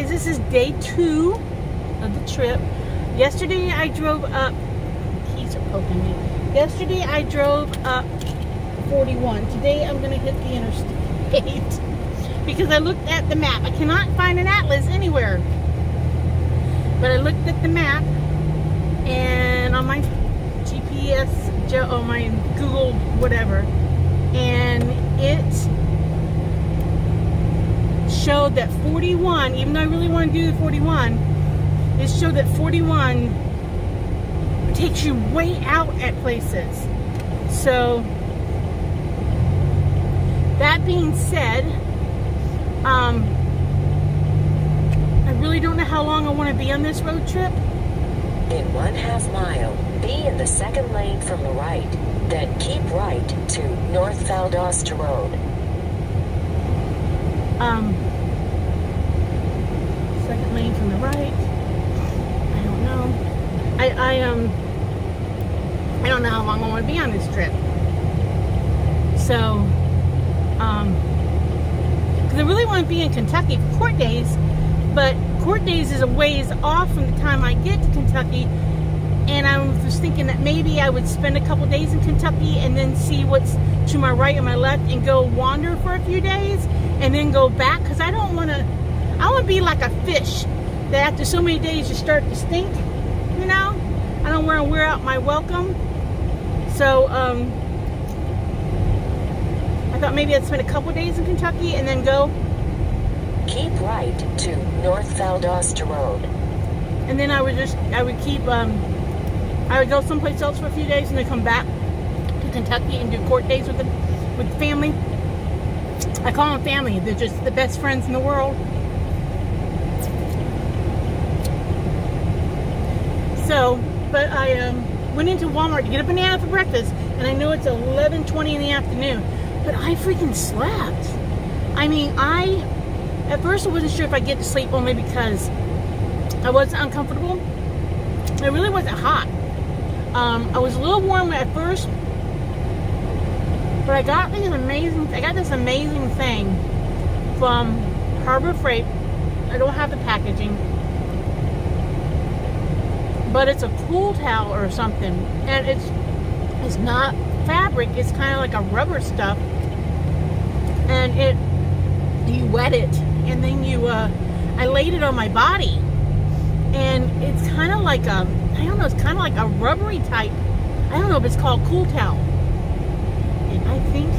guys, this is day 2 of the trip. Yesterday I drove up, keys are poking me. Yesterday I drove up 41. Today I'm going to hit the interstate because I looked at the map. I cannot find an atlas anywhere. But I looked at the map and on my GPS, on my Google whatever, and it showed that 41, even though I really want to do the 41, it showed that 41 takes you way out at places. So that being said, I really don't know how long I want to be on this road trip. In 1/2 mile, be in the second lane from the right, then keep right to North Valdosta Road. Second lane from the right. I don't know. I don't know how long I want to be on this trip. So, because I really want to be in Kentucky for court days, but court days is a ways off from the time I get to Kentucky, and I was just thinking that maybe I would spend a couple days in Kentucky and then see what's to my right and my left and go wander for a few days and then go back, because I don't want to, I want to be like a fish that after so many days you start to stink, you know? I don't want to wear out my welcome. So, I thought maybe I'd spend a couple days in Kentucky and then go. Keep right to North Valdosta Road. And then I would keep, I would go someplace else for a few days and then come back to Kentucky and do court days with the family. I call them family. They're just the best friends in the world. So, but I went into Walmart to get a banana for breakfast, and I know it's 11:20 in the afternoon, but I freaking slept. I mean, at first I wasn't sure if I'd get to sleep only because I wasn't uncomfortable. It really wasn't hot. I was a little warm at first, but I got this amazing thing from Harbor Freight. I don't have the packaging, but it's a cool towel or something, and it's not fabric. It's kind of like a rubber stuff, and you wet it, and then I laid it on my body, and it's kind of like I don't know, it's kind of like a rubbery type. I don't know if it's called cool towel. And I think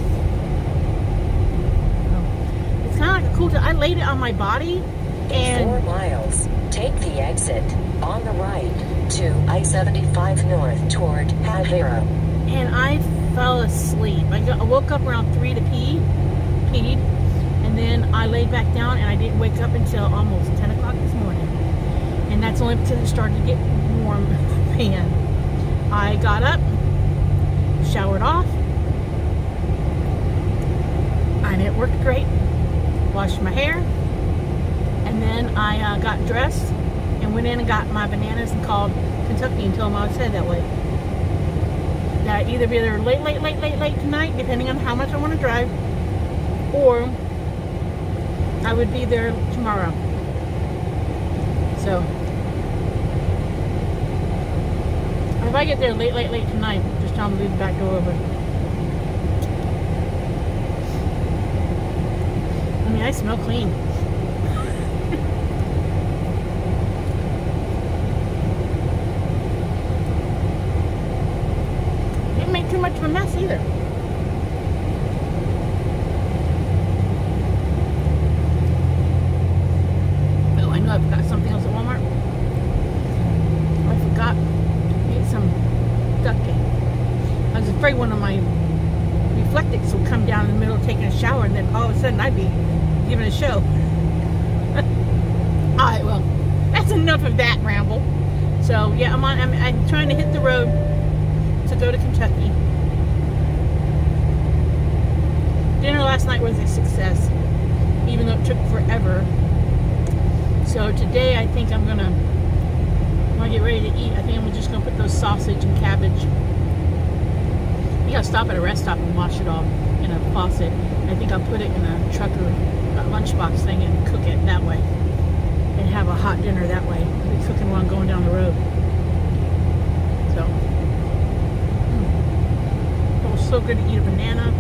it's kind of like a cool towel. I laid it on my body, and 4 miles, take the exit on the right to I-75 North toward Hadera. And I fell asleep. I woke up around 3 to peed, and then I laid back down, and I didn't wake up until almost 10 o'clock this morning. And that's only because it started to get warm. And I got up, showered off, and it worked great. Washed my hair, and then I got dressed and went in and got my bananas and called Kentucky and told them I was headed that way. That I'd either be there late tonight, depending on how much I want to drive, or I would be there tomorrow. So, if I get there late tonight, just tell them to leave the back door open. I mean, I smell clean. Didn't make too much of a mess either. Oh, I know I forgot something else at Walmart. I forgot to get some duct tape. I was afraid one of my reflectix would come down in the middle of taking a shower, and then all of a sudden I'd be giving a show. Alright, well, that's enough of that ramble. So yeah, I'm trying to hit the road to go to Kentucky. Dinner last night was a success, even though it took forever. So today I think when I get ready to eat, I think I'm just gonna put those sausage and cabbage. You gotta stop at a rest stop and wash it off in a faucet. I think I'll put it in a trucker lunchbox thing and cook it that way. and have a hot dinner that way. I'll be cooking while I'm going down the road. So, it was so good to eat a banana.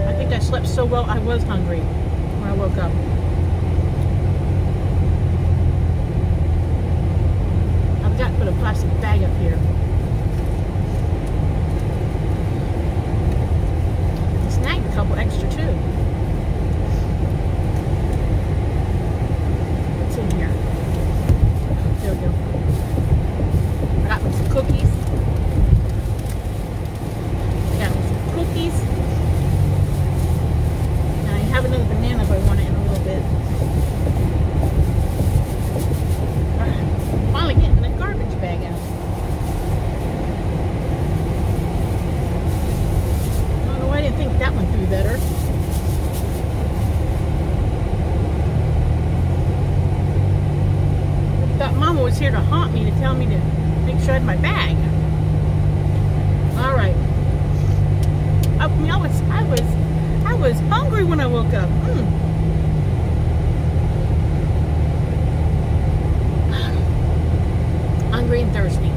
I think I slept so well, I was hungry when I woke up. I've got to put a plastic bag up here. I snagged a couple extra too. What's in here? There we go. I got me some cookies. And I have another banana if I want it in a little bit. Finally getting the garbage bag out. I don't know why I didn't think that one through better. I thought Mama was here to haunt me to tell me to make sure I had my bag. All right. I was hungry when I woke up. Hungry and thirsty.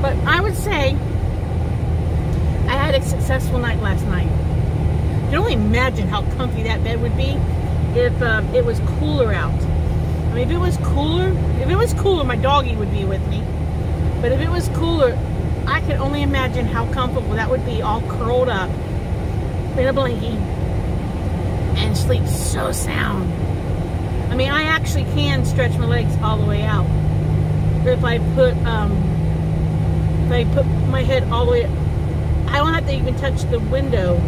But I would say I had a successful night last night. You can only imagine how comfy that bed would be if it was cooler out. I mean, if it was cooler, my doggy would be with me. But if it was cooler, I could only imagine how comfortable that would be, all curled up in a blanket and sleep so sound. I mean, I actually can stretch my legs all the way out. If I put my head all the way, I don't have to even touch the window.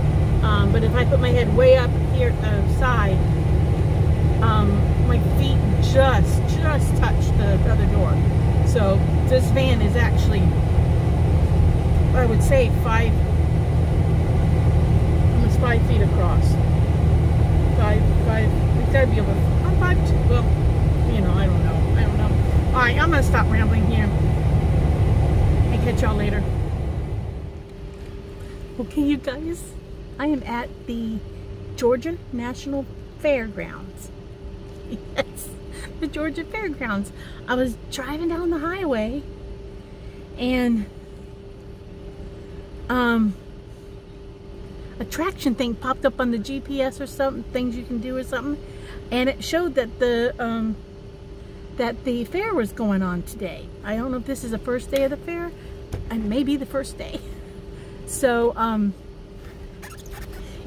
But if I put my head way up here side, my feet just touch the other door. So this van is actually, I would say, almost 5 feet across. It's gotta be over. I'm 5'2". Well, you know, I don't know. All right, I'm gonna stop rambling here and catch y'all later. Okay, you guys, I am at the Georgia National Fairgrounds. Yes, the Georgia Fairgrounds. I was driving down the highway and attraction thing popped up on the GPS or something, things you can do or something, and it showed that the fair was going on today. I don't know if this is the first day of the fair, and maybe the first day. So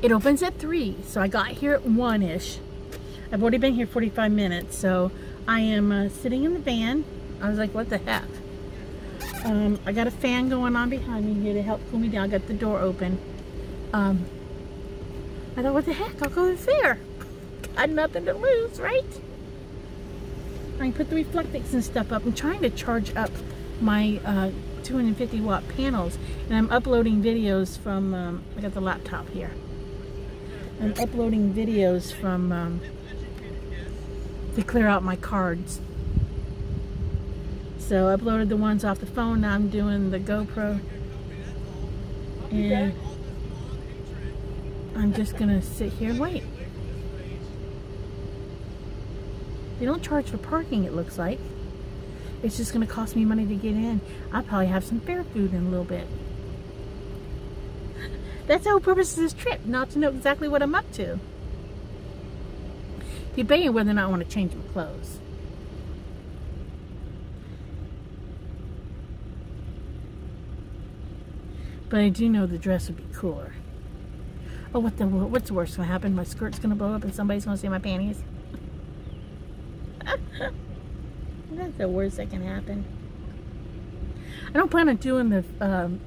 it opens at 3, so I got here at 1-ish. I've already been here 45 minutes, so I am sitting in the van. I was like, what the heck? I got a fan going on behind me here to help cool me down. I got the door open. I thought, what the heck? I'll go to the fair. Got nothing to lose, right? I put the Reflectix and stuff up. I'm trying to charge up my 250 watt panels, and I'm uploading videos from, I got the laptop here. I'm uploading videos from, to clear out my cards. So I uploaded the ones off the phone. Now I'm doing the GoPro. And I'm just gonna sit here and wait. They don't charge for parking, it looks like. It's just gonna cost me money to get in. I'll probably have some fair food in a little bit. That's the whole purpose of this trip, not to know exactly what I'm up to. Debating whether or not I want to change my clothes. But I do know the dress would be cooler. Oh, what's the worst gonna happen? My skirt's gonna blow up and somebody's gonna see my panties. That's the worst that can happen. I don't plan on doing the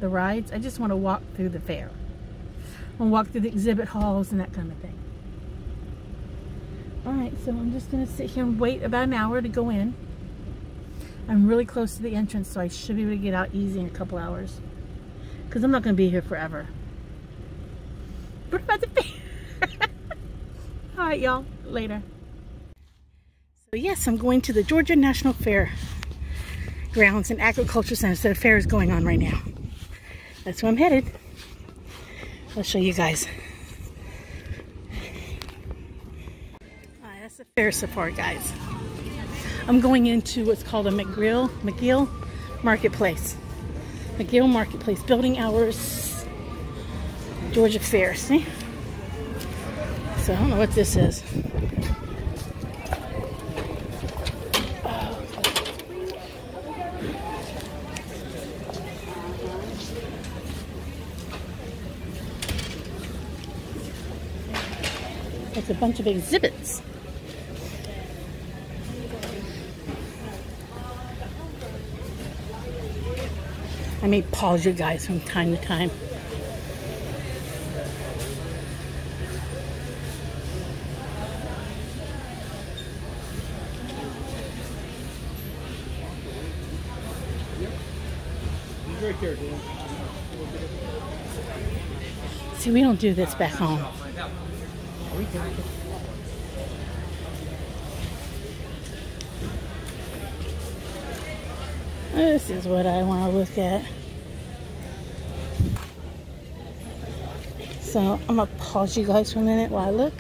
rides. I just want to walk through the fair. I want to walk through the exhibit halls and that kind of thing. Alright, so I'm just going to sit here and wait about an hour to go in. I'm really close to the entrance, so I should be able to get out easy in a couple hours. Because I'm not going to be here forever. What about the fair? Alright, y'all. Later. So yes, I'm going to the Georgia National Fair Grounds and Agriculture Center. So the fair is going on right now. That's where I'm headed. I'll show you guys. Fair Safari, guys. I'm going into what's called a McGill Marketplace. McGill Marketplace, building hours, Georgia Fair. See? So I don't know what this is. It's a bunch of exhibits. I may pause you guys from time to time. See, we don't do this back home. This is what I want to look at. So I'm going to pause you guys for a minute while I look.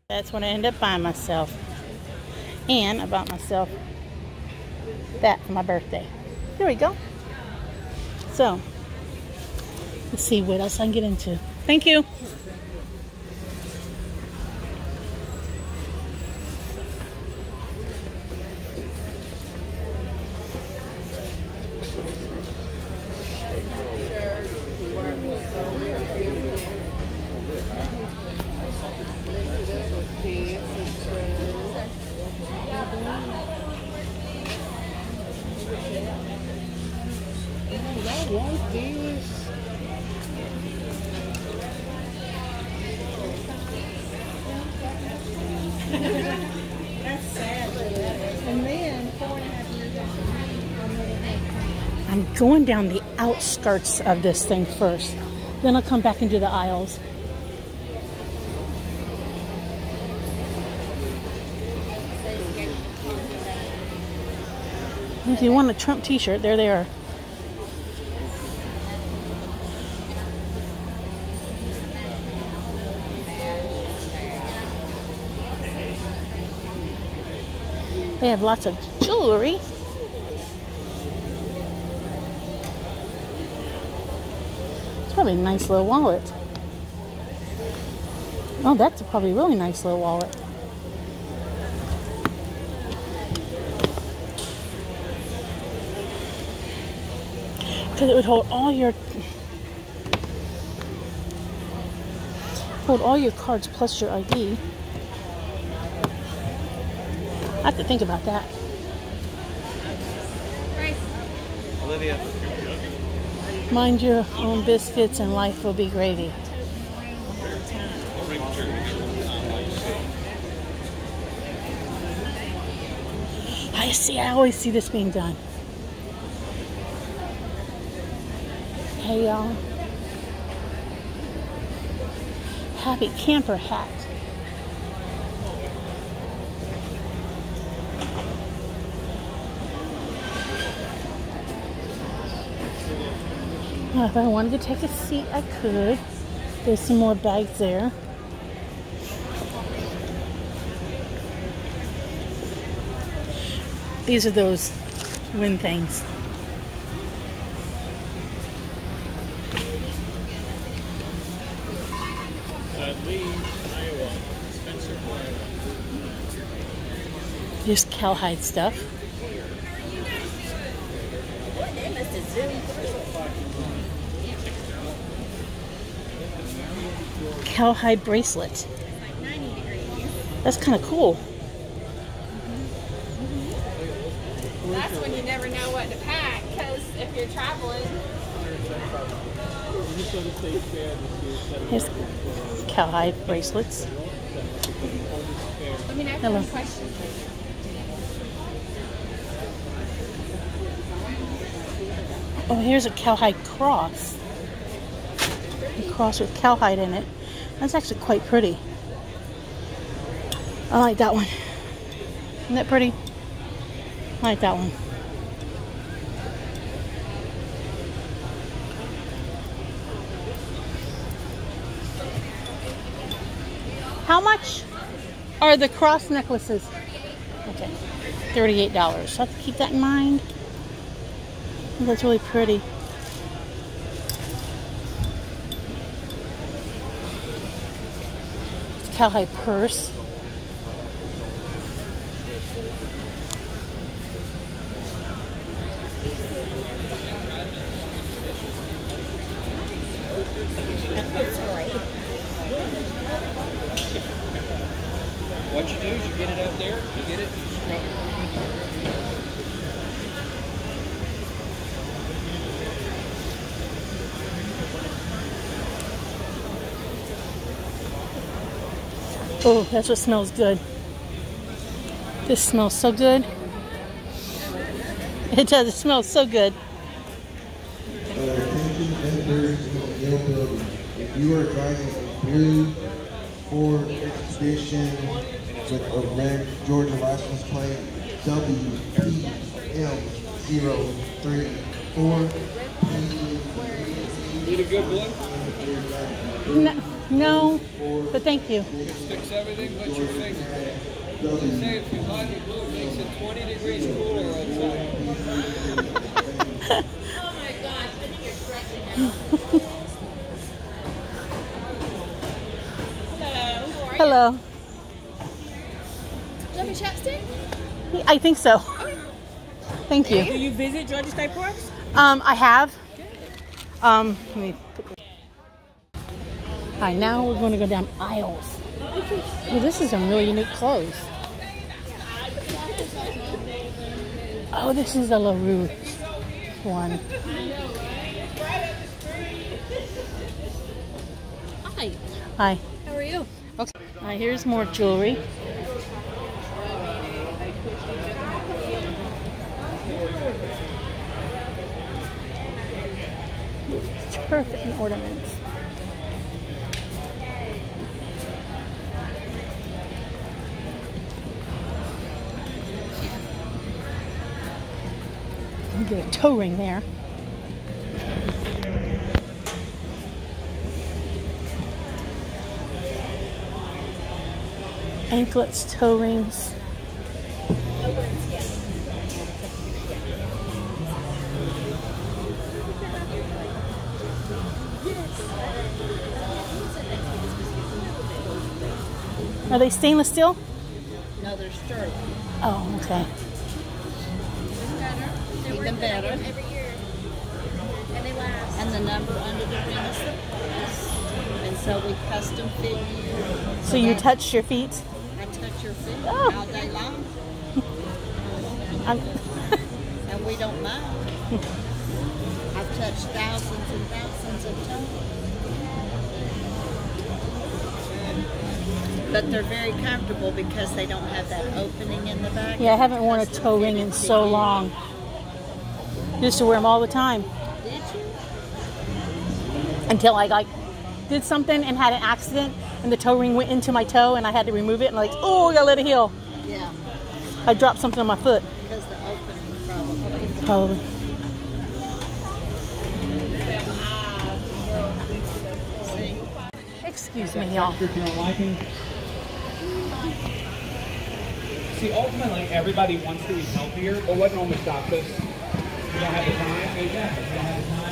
That's what I ended up buying myself. And I bought myself that for my birthday. There we go. So, let's see what else I can get into. Thank you. I'm going down the outskirts of this thing first. Then I'll come back and do the aisles. If you want a Trump t-shirt, there they are. They have lots of jewelry. It's probably a nice little wallet. Oh, that's probably a really nice little wallet. Because it would hold all your cards plus your ID. I have to think about that. Olivia. Mind your own biscuits and life will be gravy. I always see this being done. Hey y'all. Happy camper hat. Well, if I wanted to take a seat, I could. There's some more bags there. These are those wind things. There's cowhide stuff. Cowhide bracelet. That's kind of cool. That's when you never know what to pack, because if you're traveling. Here's cowhide bracelets. Let me ask Hello. you a question. Oh, here's a cowhide cross. A cross with cowhide in it. That's actually quite pretty. I like that one. Isn't that pretty? I like that one. How much are the cross necklaces? Okay, $38. So I have to keep that in mind. Oh, that's really pretty. Cowhide purse. What you do is you get it up there, you get it. Oh, that's what smells good. This smells so good. It does, it smells so good. Attention vendors in the Yale building. If you are driving a blue Ford Expedition with a red Georgia license plate WPM034, Need a good one? No, but thank you. Fix everything but your finger. They say if you hide the blue, it makes it 20 degrees cooler outside. Hello. Do you have a chapstick? I think so. Thank Do you. you visit Georgia State Parks? I have. Let me put this. All right, now we're going to go down aisles. Oh, this is some really unique clothes. Oh, this is a LaRue one. Hi. Hi. How are you? Okay. All right, here's more jewelry. It's perfect in ornaments. You get a toe ring there. Anklets, toe rings. Are they stainless steel? No, they're sterling. Oh, okay. Even better. Every year. And they last. And the number under the ring is the price. And so we custom fit you. So you touch your feet? I touch your feet Oh. all day long. I'm, And we don't mind. I've touched thousands and thousands of times. But they're very comfortable because they don't have that opening in the back. yeah, I haven't worn a toe ring in so long. Used to wear them all the time Did you? until I did something and had an accident, and the toe ring went into my toe, and I had to remove it. And oh, I gotta let it heal. Yeah, I dropped something on my foot. because the opening probably. Probably. See? Excuse me, y'all. If you don't like him. See, ultimately, everybody wants to eat healthier, but what normally stops us? We don't have the time. Exactly. We don't have the time.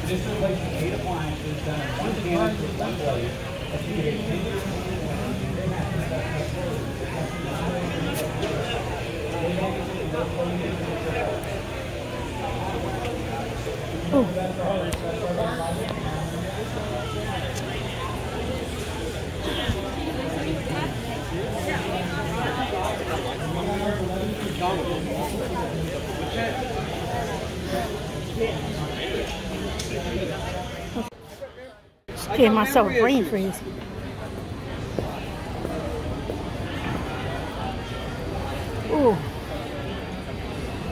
This replaces 8 appliances done in one can with one blade. That's you get Gave myself a brain freeze. Ooh.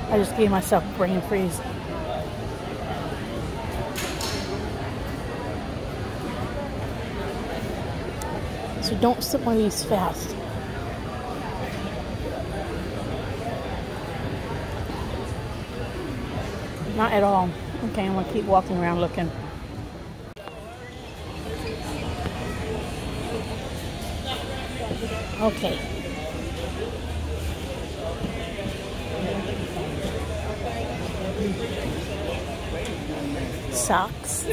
I just gave myself a brain freeze. So don't sip one of these fast. Not at all. Okay, I'm gonna keep walking around looking. Okay. Socks.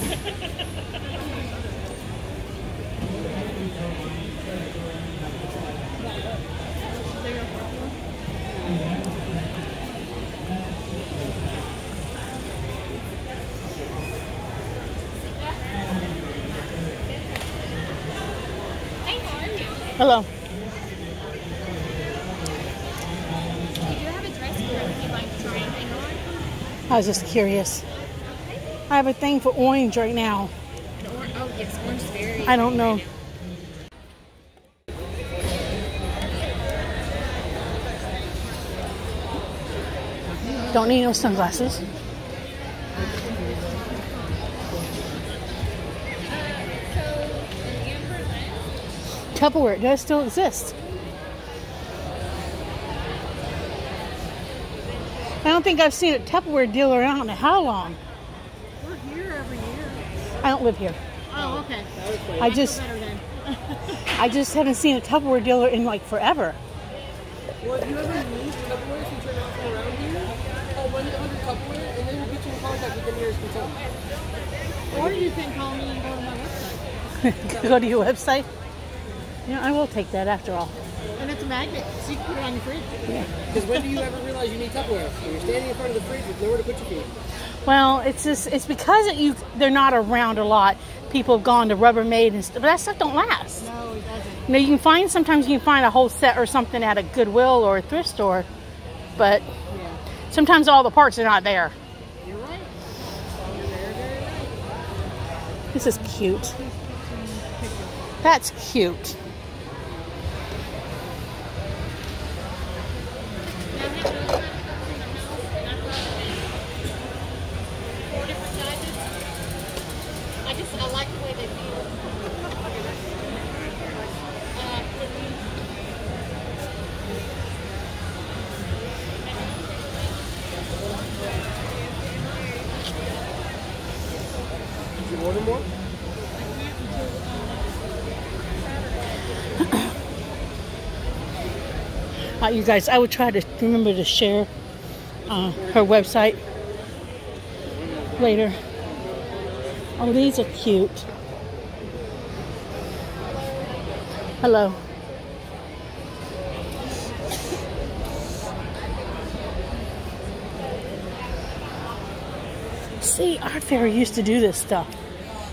Hello. I was just curious. I have a thing for orange right now. Oh, yes, orange is very. I don't know. Don't need no sunglasses. Tupperware does still exist. I don't think I've seen a Tupperware dealer around in how long. We're here every year. I don't live here. Oh, okay. I just haven't seen a Tupperware dealer in like forever. Well, if you ever need Tupperware since you're not from around here, call 1-800-Tupperware and then we'll get you in contact with the nearest consultant. Or you can call me and go to my website. Go to your website? Yeah, I will take that after all. And it's a magnet, so you can put it on your fridge. Because when do you ever realize you need Tupperware? When you're standing in front of the fridge with nowhere to put your feet. Well, it's because they're not around a lot. People have gone to Rubbermaid and stuff, but that stuff don't last. No, it doesn't. You know, sometimes you can find a whole set or something at a Goodwill or a thrift store, but sometimes all the parts are not there. You're right. You're very, very right. This is cute. That's cute. I like the way they feel. Did you order more? You guys, I would try to remember to share her website later. Oh, these are cute. Hello. See, Art Fair used to do this stuff.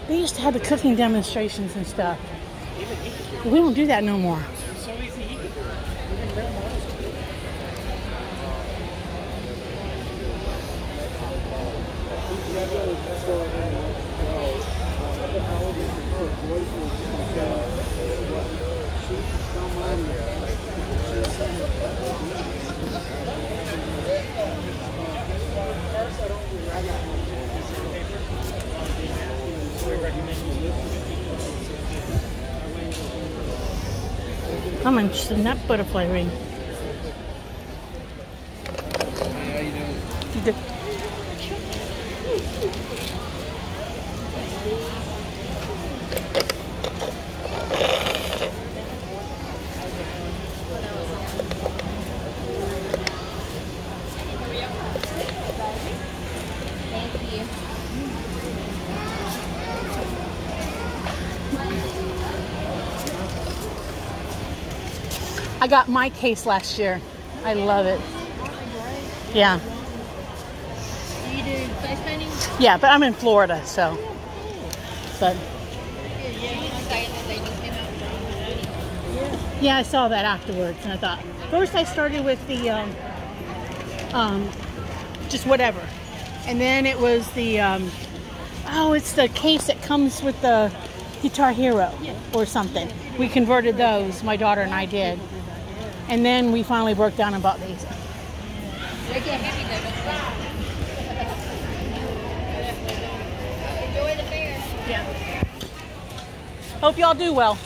They used to have the cooking demonstrations and stuff. We don't do that no more. I'm interested in that butterfly ring. You did. I got my case last year. I love it. Yeah. Do you do face painting? Yeah, but I'm in Florida, so. But. Yeah, I saw that afterwards, and I thought. First, I started with the just whatever, and then it was the oh, it's the case that comes with the Guitar Hero or something. We converted those. My daughter and I did. And then we finally broke down and bought these. Enjoy the fair. Yeah. Hope y'all do well.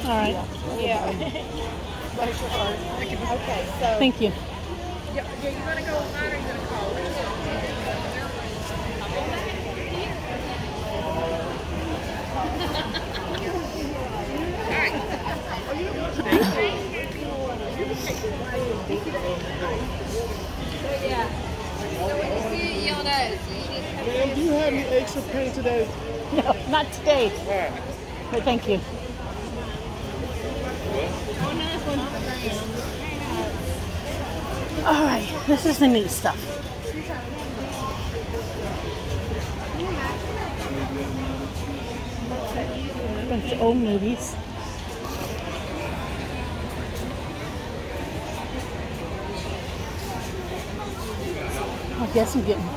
All right. Yeah. Bless your heart. Okay, so. Thank you. Yeah, you gonna go online or you gonna call it? Ma'am, do you have any aches or pain today? No, not today. But thank you. All right, this is the neat stuff. Bunch of old movies. I guess I'm getting.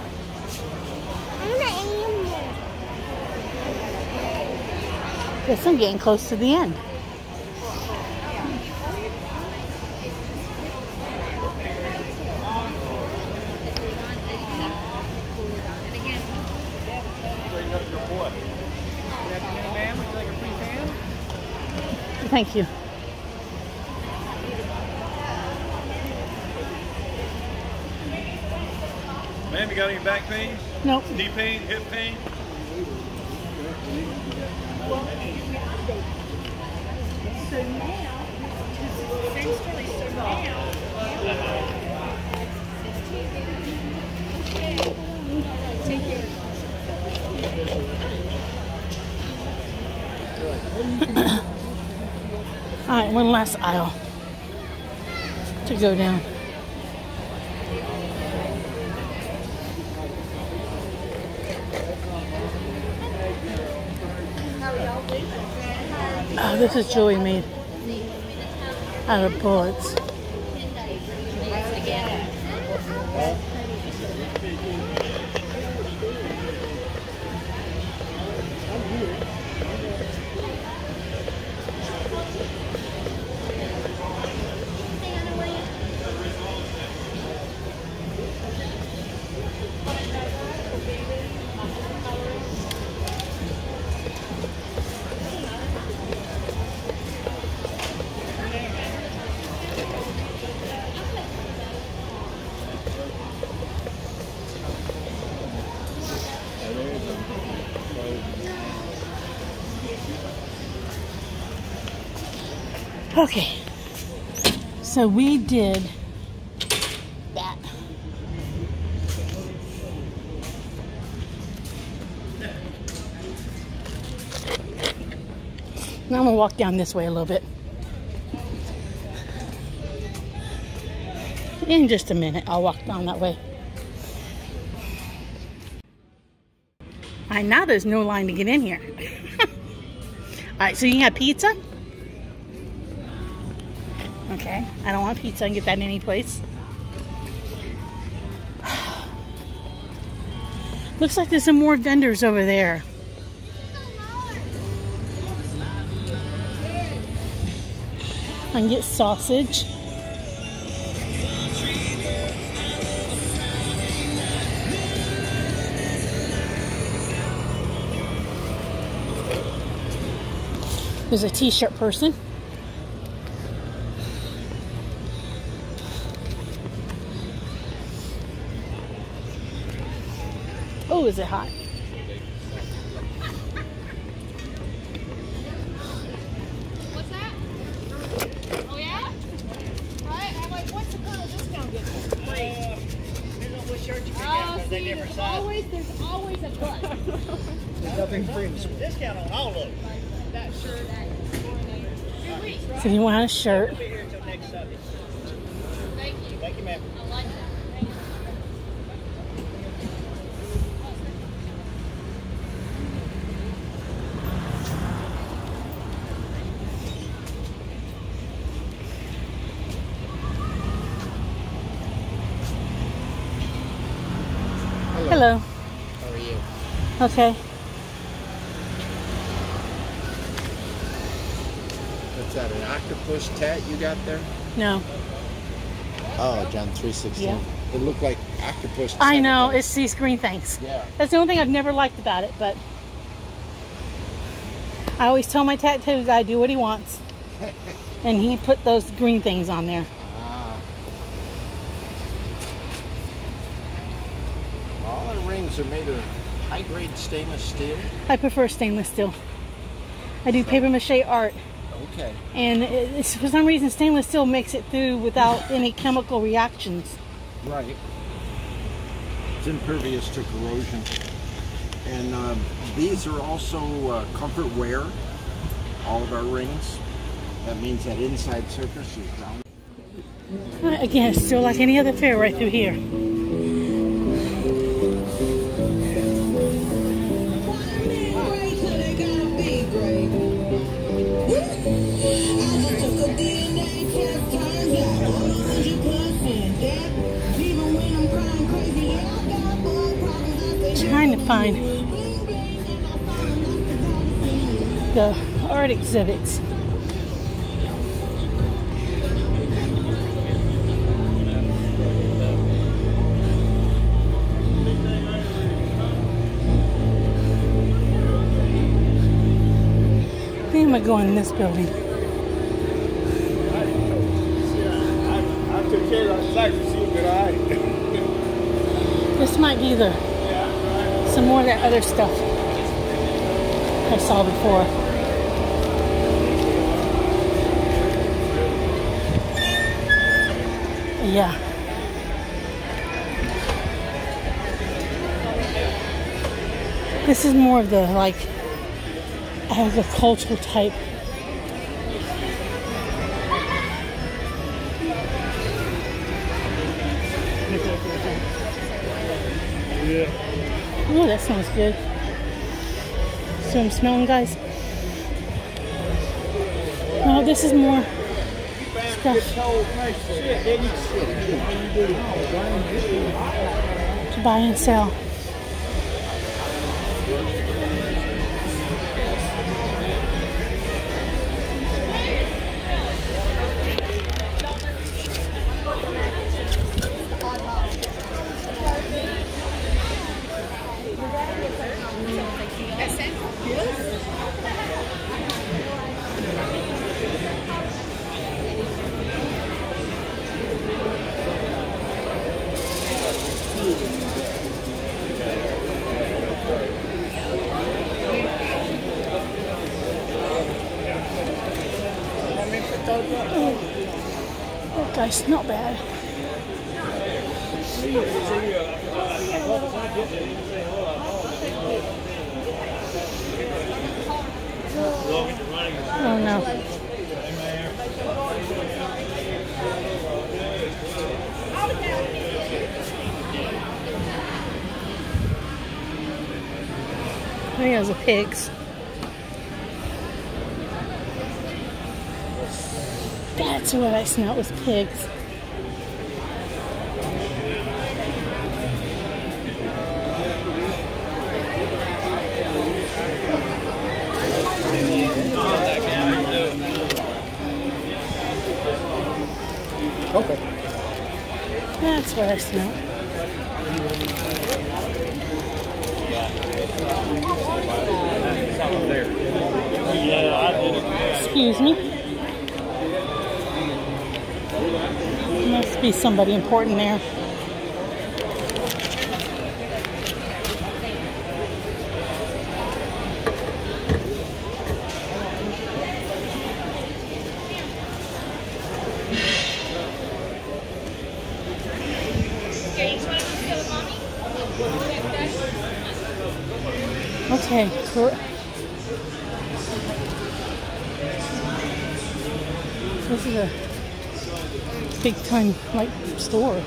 Guess I'm getting close to the end. Thank you. Ma'am, you got any back pain? Nope. Knee pain? Hip pain? All right, one last aisle to go down. Oh, this is jewelry made out of bullets. Okay, so we did that. Now I'm gonna walk down this way a little bit. In just a minute, I'll walk down that way. All right, now there's no line to get in here. All right, so you can have pizza? Okay, I don't want pizza. I can get that in any place. Looks like there's some more vendors over there. I can get sausage. There's a t-shirt person. Oh, is it hot? What's that? Oh yeah? Right? I'm like, what's the kind of discount get? Depends on what shirt you pick out because they different sizes. There's always a but. There's nothing free in this one. Discount on all of them. That shirt. 2 weeks, right? So you want a shirt? We'll be here until next Sunday. Thank you. Thank you, ma'am. I like that. Thank you. Hello. How are you? Okay. What's that, an octopus tat you got there? No. Oh, John 3:16. Yeah. It looked like octopus. I know, it's these green things. Yeah. That's the only thing I've never liked about it, but I always tell my tattoo guy do what he wants. And he put those green things on there. All our rings are made of high-grade stainless steel. I prefer stainless steel. I do paper mache art. Okay. And for some reason, stainless steel makes it through without any chemical reactions. Right. It's impervious to corrosion. And these are also comfort wear, all of our rings. That means that inside surface is ground. Again, it's still like any other fair right through here. Trying to find the art exhibits. I think I'm gonna go in this building. I took care of the sites to see what I This might be some more of that other stuff I saw before. Yeah. This is more of the like agricultural type. Oh, that smells good. So I'm smelling, guys. No, this is more stuff to buy and sell. Oh, guys, not bad. Oh no. There's a pigs. That's what I smelled, was pigs. Okay. That's what I smelled. Excuse me. Must be somebody important there. Okay, this is a big time like store.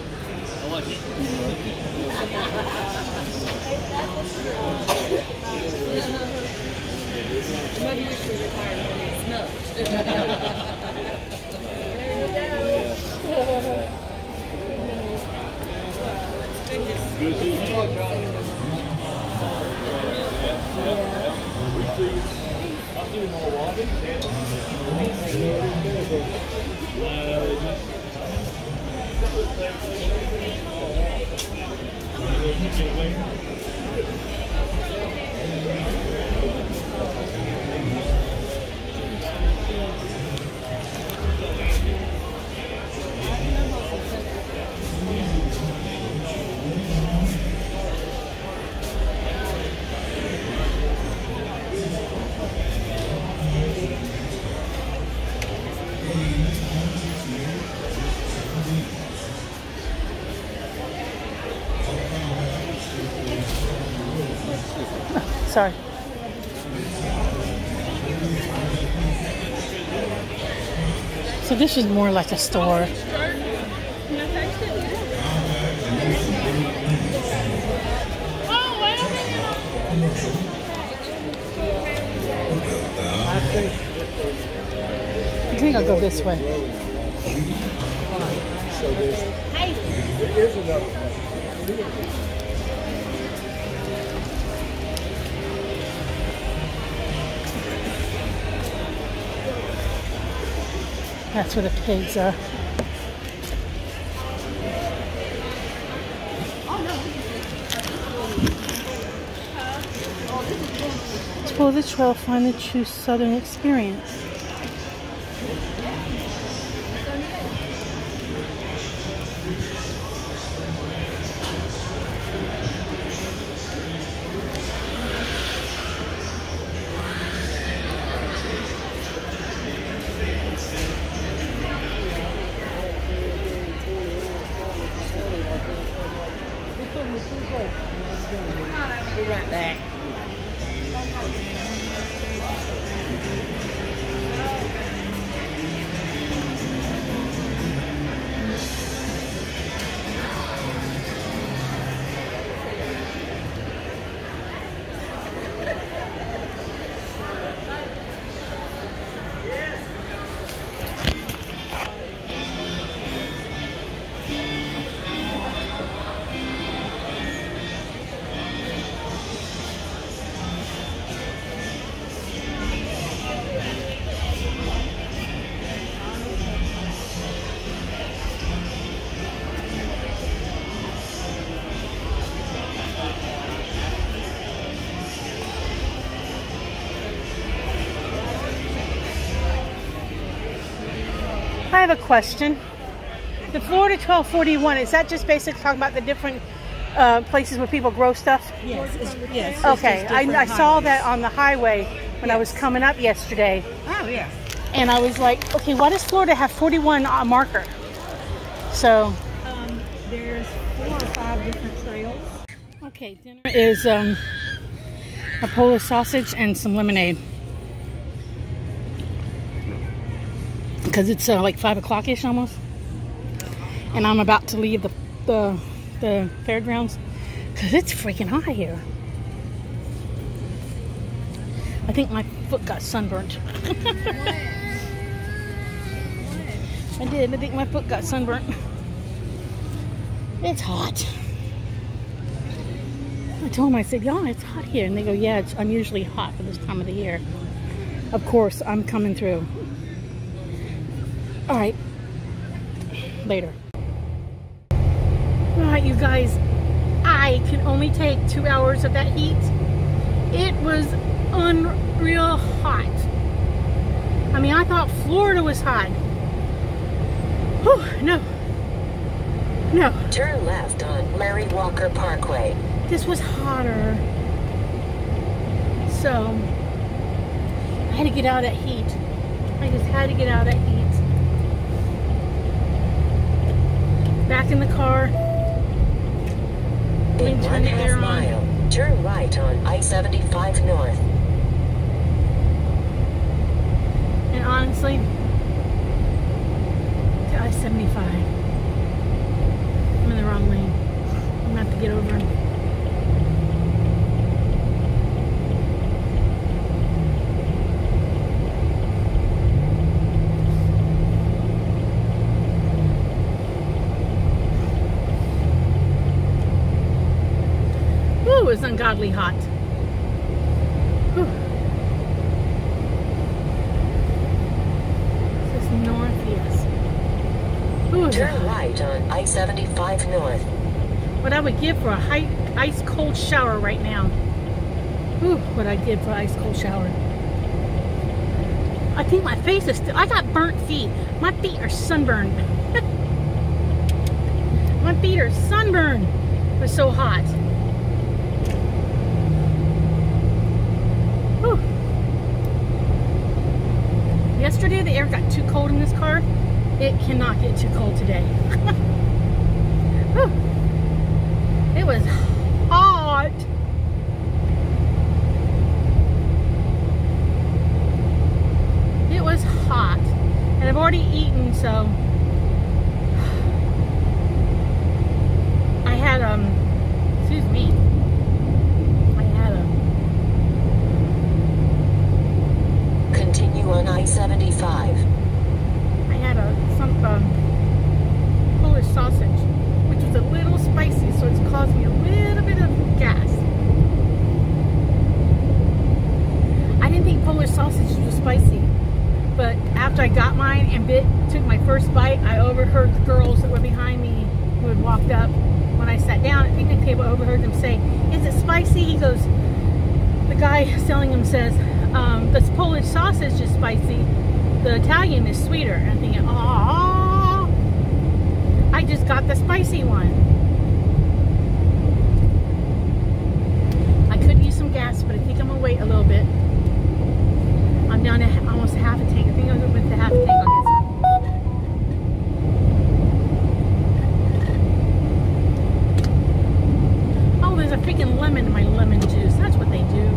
sorry. So this is more like a store. I think I'll go this way. So there is another one. That's where the pigs are. Explore the trail, find the true Southern experience. Be right back. I have a question. The Florida 1241, is that just basically talking about the different places where people grow stuff? Yes. Yes. Okay, I saw that on the highway when I was coming up yesterday. Oh, yeah. And I was like, okay, why does Florida have 41 marker? So. There's 4 or 5 different trails. Okay, dinner is a Polish sausage and some lemonade. Because it's like 5 o'clock-ish almost. And I'm about to leave the fairgrounds. Because it's freaking hot here. I think my foot got sunburnt. I did. I think my foot got sunburnt. It's hot. I told them, I said, y'all, it's hot here. And they go, yeah, it's unusually hot for this time of the year. Of course, I'm coming through. All right. Later. All right, you guys. I can only take 2 hours of that heat. It was unreal hot. I mean, I thought Florida was hot. Whew, no. No. Turn left on Mary Walker Parkway. This was hotter. So, I had to get out of that heat. I just had to get out of that heat. Back in the car. In 1/2 mile, turn right on I-75 North. And honestly, to I-75. I'm in the wrong lane. I'm gonna have to get over. Ooh, it's ungodly hot. Whew. This is north, yes. Ooh, turn right on I-75 North. What I would give for a ice cold shower right now. Ooh, what I did for an ice cold shower. I think my face is still, I got burnt feet. My feet are sunburned. My feet are sunburned. It was so hot. Whew. Yesterday the air got too cold in this car. It cannot get too cold today. Whew. It was hot. was hot. And I've already eaten, so I had, excuse me, I had Continue on I-75. I had some Polish sausage, which was a little spicy, so it's caused me a little bit of gas. I didn't think Polish sausage was spicy, but after I got mine and took my first bite, I overheard the girls that were behind me who had walked up. When I sat down at the picnic table, I overheard them say, "Is it spicy?" He goes, the guy selling them says, "This Polish sausage is spicy. The Italian is sweeter." And I'm thinking, "Oh, I just got the spicy one." I could use some gas, but I think I'm gonna wait a little bit. I'm down to almost half a tank. I think I'm with the half a tank. I'll get some. Oh, there's a freaking lemon in my lemon juice. That's what they do.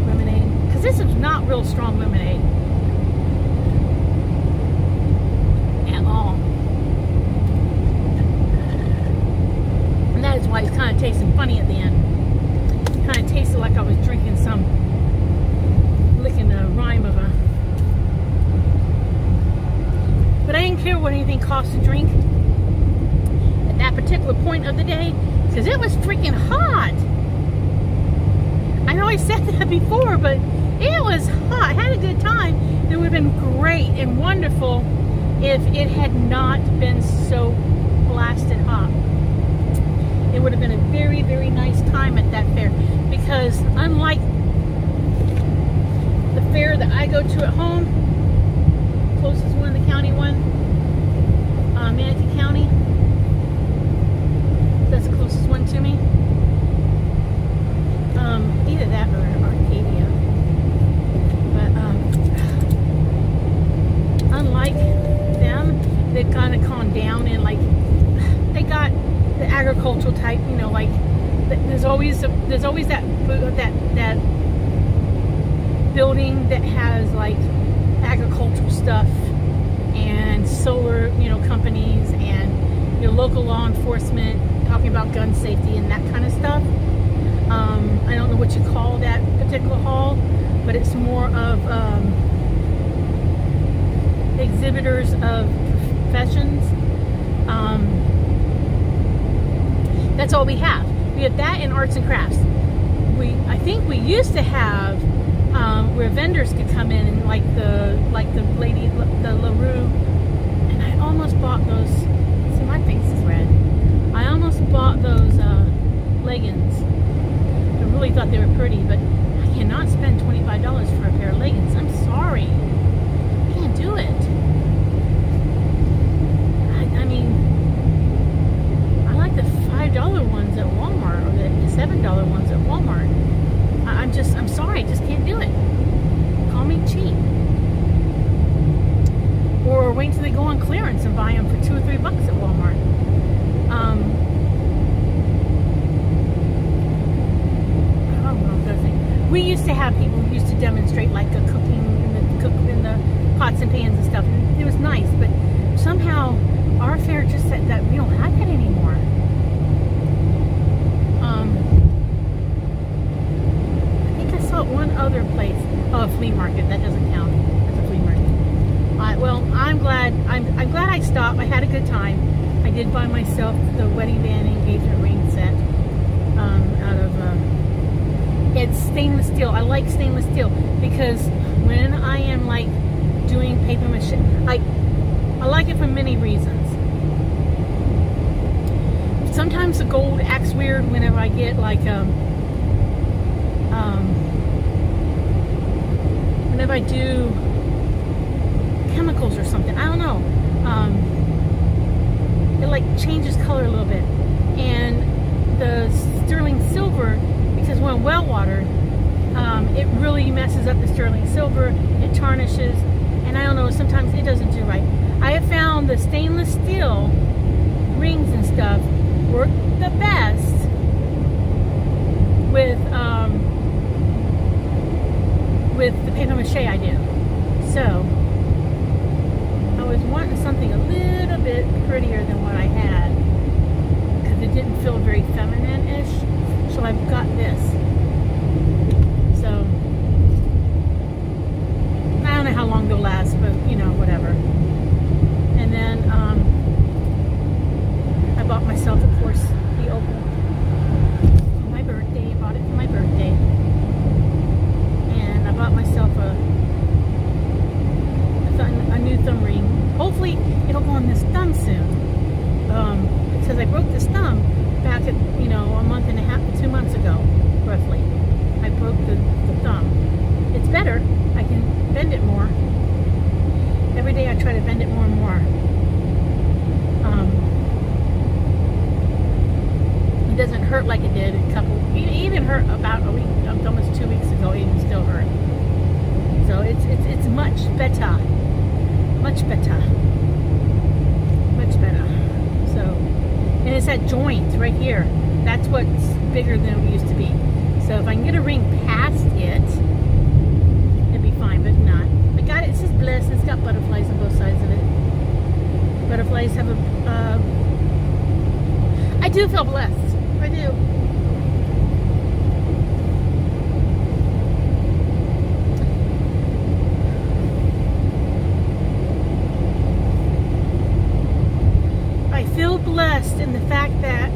Lemonade. Because this is not real strong lemonade. At all. And that is why it's kind of tasting funny at the end. It kind of tasted like I was drinking some, licking a rhyme of a. But I didn't care what anything cost to drink at that particular point of the day, because it was freaking hot. I know I said that before, but it was hot. I had a good time. It would have been great and wonderful if it had not been so blasted hot. It would have been a very, very nice time at that fair, because unlike the fair that I go to at home, closest one, the county one, Manatee County, that's the closest one to me. Either that or Arcadia. But unlike them, they've kind of calmed down, and like they got the agricultural type, you know, like there's always that building that has like agricultural stuff and solar, you know, companies and your local law enforcement talking about gun safety and that kind of stuff. I don't know what you call that particular hall, but it's more of exhibitors of professions. That's all we have. We have that and arts and crafts. I think we used to have where vendors could come in, and like the lady, the LaRue, and I almost bought those. See, my face is red. I almost bought those leggings. I really thought they were pretty, but I cannot spend $25 for a pair of leggings. I'm sorry, I can't do it. I mean, I like the $5 ones at Walmart, or the $7 ones at Walmart. I'm sorry, I just can't do it. Call me cheap. Or wait until they go on clearance and buy them for $2 or $3 at Walmart. We used to have people who used to demonstrate like a cooking in the pots and pans and stuff. It was nice, but somehow our fair just said that we don't have that anymore. I think I saw one other place. Oh, a flea market. That doesn't count. That's a flea market. Well, I'm glad I stopped. I had a good time. I did buy myself the wedding band engagement ring set out of. It's stainless steel. I like stainless steel because when I am like doing paper mache, I like it for many reasons. Sometimes the gold acts weird whenever I get like whenever I do chemicals or something. I don't know. It like changes color a little bit, and the sterling silver, because when well watered, it really messes up the sterling silver. It tarnishes, and I don't know, sometimes it doesn't do right. I have found the stainless steel rings and stuff work the best with the paper mache I do. So I was wanting something a little bit prettier than what I had, because it didn't feel very feminine-ish. So I've got this. So I don't know how long they'll last, but you know, whatever. And then I bought myself, of course, the opal for my birthday. I bought it for my birthday. And I bought myself a new thumb ring. Hopefully it'll go on this thumb soon. Because I broke this thumb back at, you know, a month and a half, 2 months ago, roughly. I broke the thumb. It's better. I can bend it more. Every day I try to bend it more and more. It doesn't hurt like it did a couple, it even hurt about a week, almost 2 weeks ago, it even still hurt. So it's much better. Much better. Much better. So, and it's that joint right here. That's what's bigger than it used to be. So if I can get a ring past it, it'd be fine, but not. I got it. It says blessed. It's got butterflies on both sides of it. Butterflies have a. I do feel blessed. I do. I feel blessed in the fact that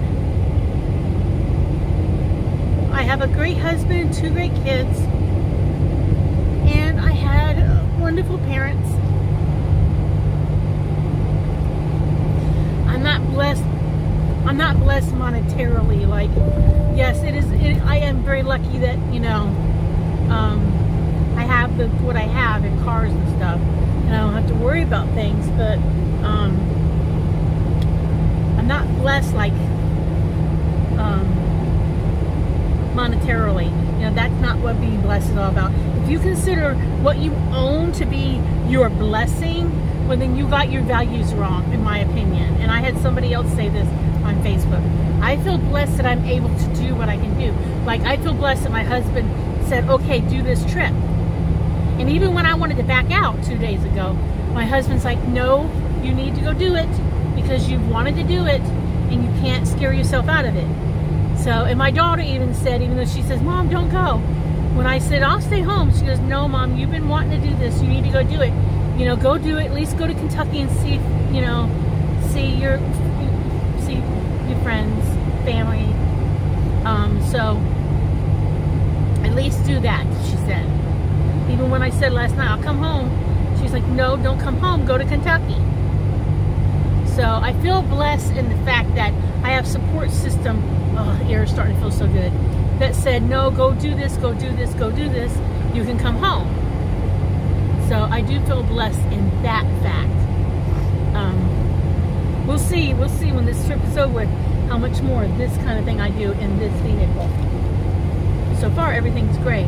I have a great husband and 2 great kids, and I had wonderful parents. I'm not blessed monetarily. Like, yes, I am very lucky that, you know, I have what I have in cars and stuff, and I don't have to worry about things. But I'm not blessed like monetarily. You know, that's not what being blessed is all about. If you consider what you own to be your blessing, well, then you got your values wrong, in my opinion. And I had somebody else say this on Facebook. I feel blessed that I'm able to do what I can do. Like, I feel blessed that my husband said, okay, do this trip. And even when I wanted to back out 2 days ago, my husband's like, no, you need to go do it, because you've wanted to do it and you can't scare yourself out of it. So, and my daughter even said, even though she says, Mom, don't go. When I said, I'll stay home, she goes, no, Mom, you've been wanting to do this. You need to go do it. You know, go do it. At least go to Kentucky and see, you know, see your friends, family. So, at least do that, she said. Even when I said last night, I'll come home, she's like, no, don't come home. Go to Kentucky. So I feel blessed in the fact that I have support system. Oh, air is starting to feel so good. That said, no, go do this, go do this, go do this. You can come home. So I do feel blessed in that fact. We'll see when this trip is over how much more of this kind of thing I do in this vehicle. So far, everything's great.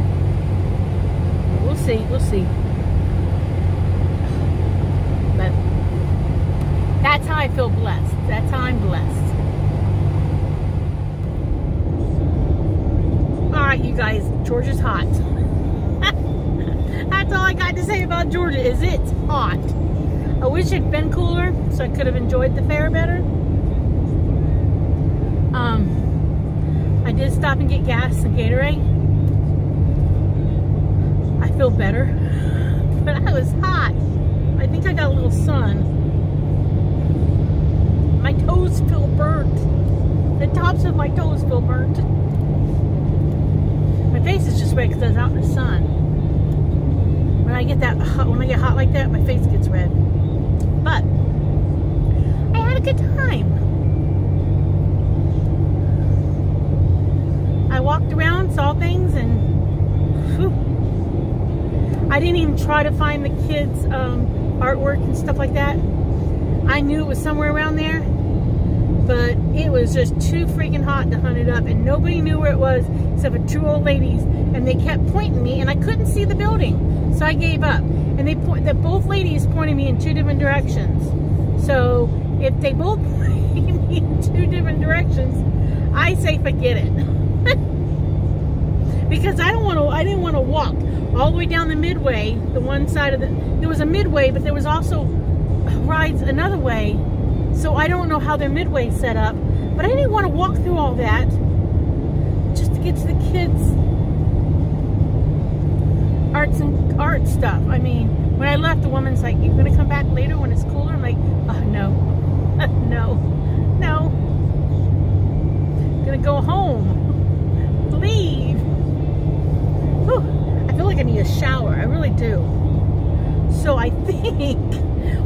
We'll see. But that's how I feel blessed. That's how I'm blessed. Alright, you guys, Georgia's hot. That's all I got to say about Georgia, is it's hot. I wish it'd been cooler so I could have enjoyed the fair better. I did stop and get gas and Gatorade. I feel better. But I was hot. I think I got a little sun. My toes feel burnt. The tops of my toes feel burnt. My face is just red because I was out in the sun. When I get hot like that, my face gets red. But I had a good time. I walked around, saw things, and whew, I didn't even try to find the kids' artwork and stuff like that. I knew it was somewhere around there, but it was just too freaking hot to hunt it up, and nobody knew where it was except for 2 old ladies, and they kept pointing me, and I couldn't see the building, so I gave up. And both ladies pointed me in 2 different directions. So if they both pointed me in 2 different directions, I say forget it. because I didn't want to walk all the way down the midway, the one side of there was a midway, but there was also rides another way. So I don't know how their midway set up, but I didn't want to walk through all that just to get to the kids' art stuff. I mean, when I left, the woman's like, "You're gonna come back later when it's cooler?" I'm like, "Oh no, no, I'm gonna go home, leave." Whew. I feel like I need a shower. I really do. So I think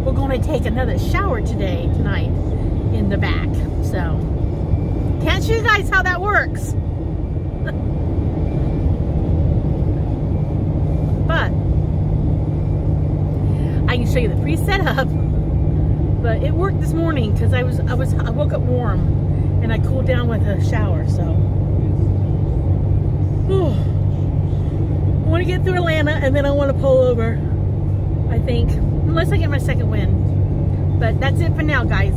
we're going to take another shower tonight in the back. So can't show you guys how that works. But I can show you the pre-setup. But it worked this morning because I woke up warm and I cooled down with a shower. So I want to get through Atlanta and then I want to pull over, I think, unless I get my second win. But that's it for now, guys.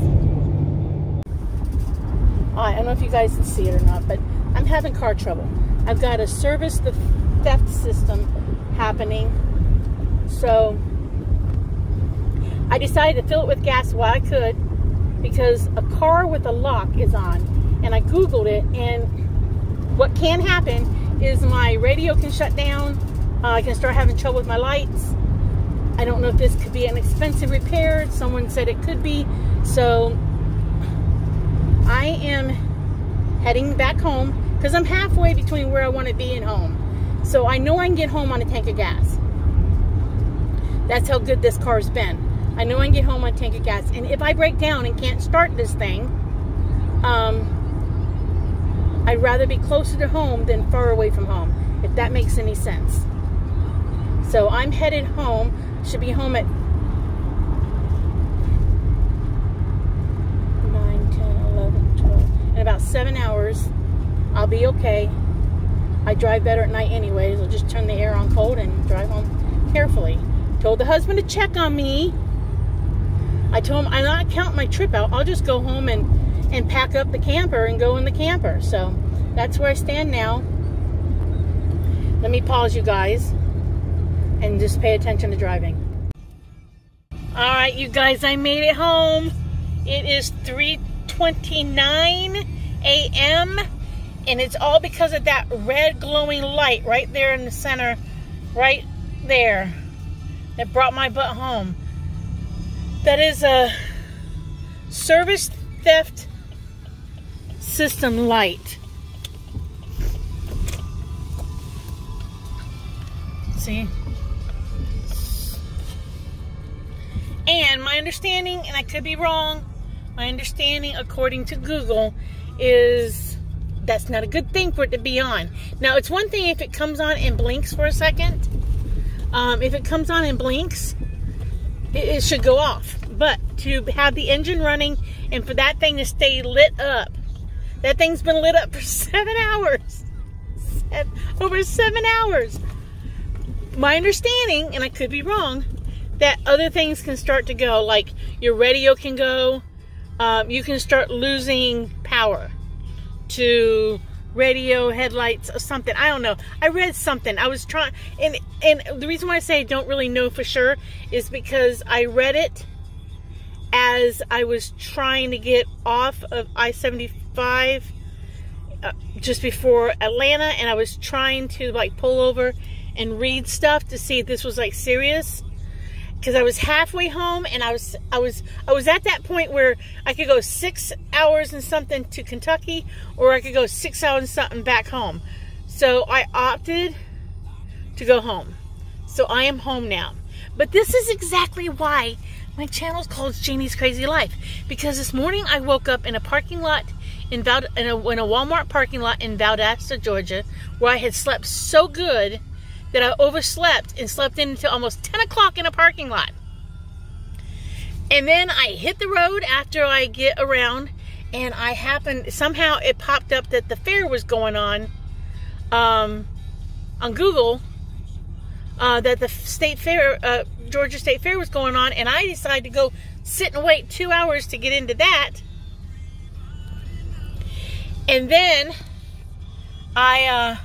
I don't know if you guys can see it or not, but I'm having car trouble. I've got to service the theft system happening. So I decided to fill it with gas while I could, because a car with a lock is on. And I Googled it, and what can happen is my radio can shut down. I can start having trouble with my lights. I don't know if this could be an expensive repair. Someone said it could be. So I am heading back home because I'm halfway between where I want to be and home. So I know I can get home on a tank of gas. That's how good this car's been. I know I can get home on a tank of gas. And if I break down and can't start this thing, I'd rather be closer to home than far away from home, if that makes any sense. So I'm headed home. Should be home at 9, 10, 11, 12. In about 7 hours, I'll be okay. I drive better at night anyways. I'll just turn the air on cold and drive home carefully. Told the husband to check on me. I told him I'm not counting my trip out. I'll just go home and pack up the camper and go in the camper. So that's where I stand now. Let me pause you guys and just pay attention to driving. All right, you guys, I made it home. It is 3:29 a.m. and it's all because of that red glowing light right there in the center, right there, that brought my butt home. That is a service theft system light. See? And my understanding, and I could be wrong, my understanding according to Google is that's not a good thing for it to be on. Now, it's one thing if it comes on and blinks for a second. If it comes on and blinks, it should go off. But to have the engine running and for that thing to stay lit up, that thing's been lit up for 7 hours. Over 7 hours. My understanding, and I could be wrong, that other things can start to go, like your radio can go, you can start losing power to radio, headlights, or something. I don't know. I read something. I was trying, and the reason why I say I don't really know for sure is because I read it as I was trying to get off of I-75 just before Atlanta, and I was trying to like pull over and read stuff to see if this was like serious, because I was halfway home and I was at that point where I could go 6 hours and something to Kentucky, or I could go 6 hours and something back home. So I opted to go home. So I am home now. But this is exactly why my channel is called Janie's Crazy Life, because this morning I woke up in a parking lot in a Walmart parking lot in Valdosta, Georgia, where I had slept so good that I overslept and slept in until almost 10 o'clock in a parking lot. And then I hit the road after I get around, and somehow it popped up that the fair was going on Google, that the state fair, Georgia State Fair was going on, and I decided to go sit and wait 2 hours to get into that. And then I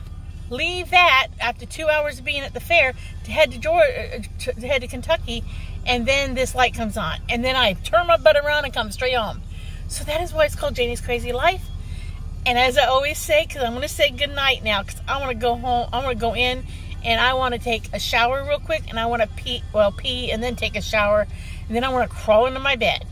leave that after 2 hours of being at the fair to head to Georgia, to head to Kentucky, and then this light comes on, and then I turn my butt around and come straight home. So that is why it's called Janie's Crazy Life. And as I always say, because I'm going to say good night now, because I want to go home, I want to go in, and I want to take a shower real quick, and I want to pee, and then take a shower, and then I want to crawl into my bed.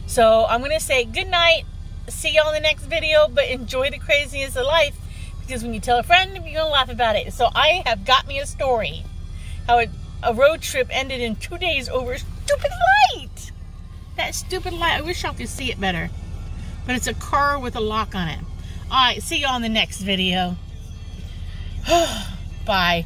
So I'm going to say good night. See y'all in the next video, but enjoy the craziness of life, because when you tell a friend, you're going to laugh about it. So I have got me a story. How a road trip ended in 2 days over a stupid light. That stupid light. I wish y'all could see it better. But it's a car with a lock on it. Alright, see y'all in the next video. Bye.